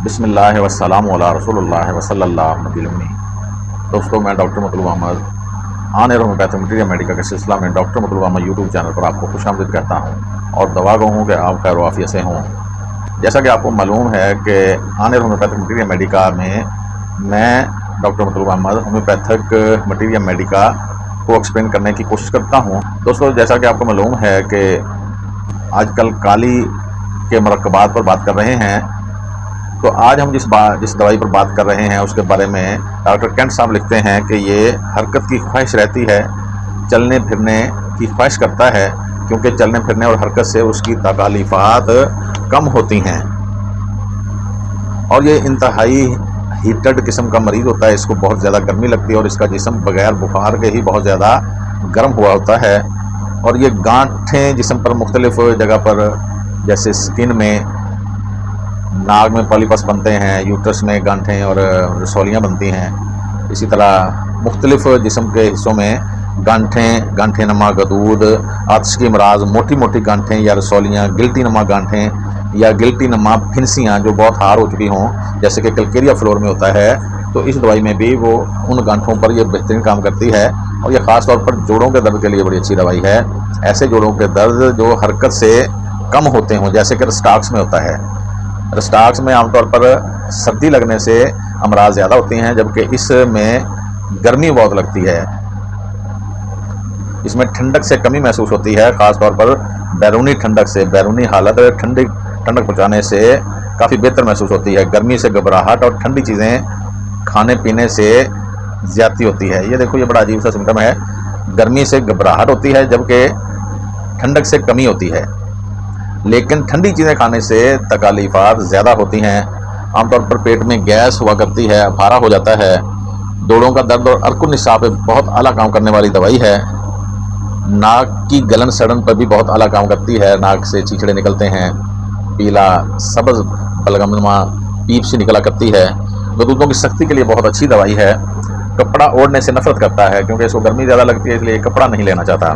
بسم اللہ والسلام علی رسول اللہ وصلی اللہ علیہ وسلم۔ دوستوں، میں ڈاکٹر مطلوب احمد آن ایئر ہومیوپیتھک مٹیریل میڈیکا کے سلسلہ میں ڈاکٹر مطلوب احمد یوٹیوب چینل پر آپ کو خوش آمدید کہتا ہوں اور دعا گو ہوں کہ آپ خیر و عافیت سے ہوں۔ جیسا کہ آپ کو معلوم ہے کہ آن ایئر ہومیوپیتھک مٹیریل میڈیکا میں ڈاکٹر مطلوب احمد ہومیوپیتھک مٹیریل میڈیکا کو ایکسپلین کرنے کی کوشش کرتا ہوں۔ دوستوں، جیسا کہ آپ کو معلوم ہے کہ آج کل کالی کے مرکبات پر بات کر رہے ہیں، تو آج ہم جس دوائی پر بات کر رہے ہیں اس کے بارے میں ڈاکٹر کینٹ صاحب لکھتے ہیں کہ یہ حرکت کی خواہش رہتی ہے، چلنے پھرنے کی خواہش کرتا ہے، کیونکہ چلنے پھرنے اور حرکت سے اس کی تکالیفات کم ہوتی ہیں، اور یہ انتہائی ہیٹڈ قسم کا مریض ہوتا ہے۔ اس کو بہت زیادہ گرمی لگتی ہے اور اس کا جسم بغیر بخار کے ہی بہت زیادہ گرم ہوا ہوتا ہے، اور یہ گانٹھیں جسم پر مختلف جگہ پر، جیسے سکن میں، ناک میں پالیپس بنتے ہیں، یوٹرس میں گانٹھیں اور رسولیاں بنتی ہیں، اسی طرح مختلف جسم کے حصوں میں گانٹھیں نما گدود، آتش کی امراض، موٹی موٹی گانٹھیں یا رسولیاں، گلٹی نما گانٹھیں یا گلٹی نما پھنسیاں جو بہت ہارڈ ہو چکی ہوں، جیسے کہ کلکیریا فلور میں ہوتا ہے، تو اس دوائی میں بھی وہ ان گانٹھوں پر یہ بہترین کام کرتی ہے، اور یہ خاص طور پر جوڑوں کے درد کے لیے بڑی اچھی دوائی ہے۔ ایسے جوڑوں کے درد جو حرکت سے کم ہوتے ہوں، جیسے کہ رسٹاکس میں ہوتا ہے۔ رسٹاکس میں عام طور پر سردی لگنے سے امراض زیادہ ہوتی ہیں، جبکہ اس میں گرمی بہت لگتی ہے، اس میں ٹھنڈک سے کمی محسوس ہوتی ہے، خاص طور پر بیرونی ٹھنڈک سے، بیرونی حالت ٹھنڈک پہنچانے سے کافی بہتر محسوس ہوتی ہے۔ گرمی سے گھبراہٹ اور ٹھنڈی چیزیں کھانے پینے سے زیادتی ہوتی ہے۔ یہ دیکھو، یہ بڑا عجیب سا سمٹم ہے، گرمی سے گھبراہٹ ہوتی ہے جبکہ ٹھنڈک سے کمی ہوتی ہے، لیکن ٹھنڈی چیزیں کھانے سے تکالیفات زیادہ ہوتی ہیں۔ عام طور پر پیٹ میں گیس ہوا کرتی ہے، پھارا ہو جاتا ہے، دوڑوں کا درد اور ارکن نساء پہ بہت اعلیٰ کام کرنے والی دوائی ہے۔ ناک کی گلن سڑن پر بھی بہت اعلیٰ کام کرتی ہے، ناک سے چیچڑے نکلتے ہیں، پیلا سبز بلغم نما پیپ سے نکلا کرتی ہے۔ گدودوں کی سختی کے لیے بہت اچھی دوائی ہے۔ کپڑا اوڑھنے سے نفرت کرتا ہے کیونکہ اس کو گرمی زیادہ لگتی ہے، اس لیے کپڑا نہیں لینا چاہتا۔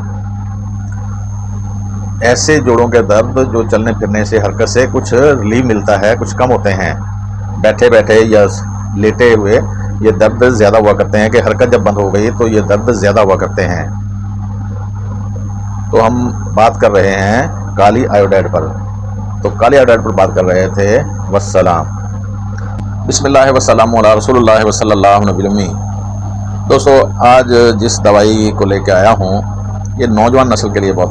ایسے جوڑوں کے درد جو چلنے پھرنے سے، حرکت سے کچھ ریلیف ملتا ہے، کچھ کم ہوتے ہیں، بیٹھے بیٹھے یا لیٹے ہوئے یہ درد زیادہ ہوا کرتے ہیں، کہ حرکت جب بند ہو گئی تو یہ درد زیادہ ہوا کرتے ہیں۔ تو ہم بات کر رہے ہیں کالی آیوڈائڈ پر، تو کالی آیوڈائڈ پر بات کر رہے تھے۔ والسلام۔ بسم اللہ والسلام علی رسول اللہ وصلی اللہ علیہ وسلم۔ دوستو، آج جس دوائی کو لے کے آیا ہوں، یہ نوجوان نسل کے لیے بہت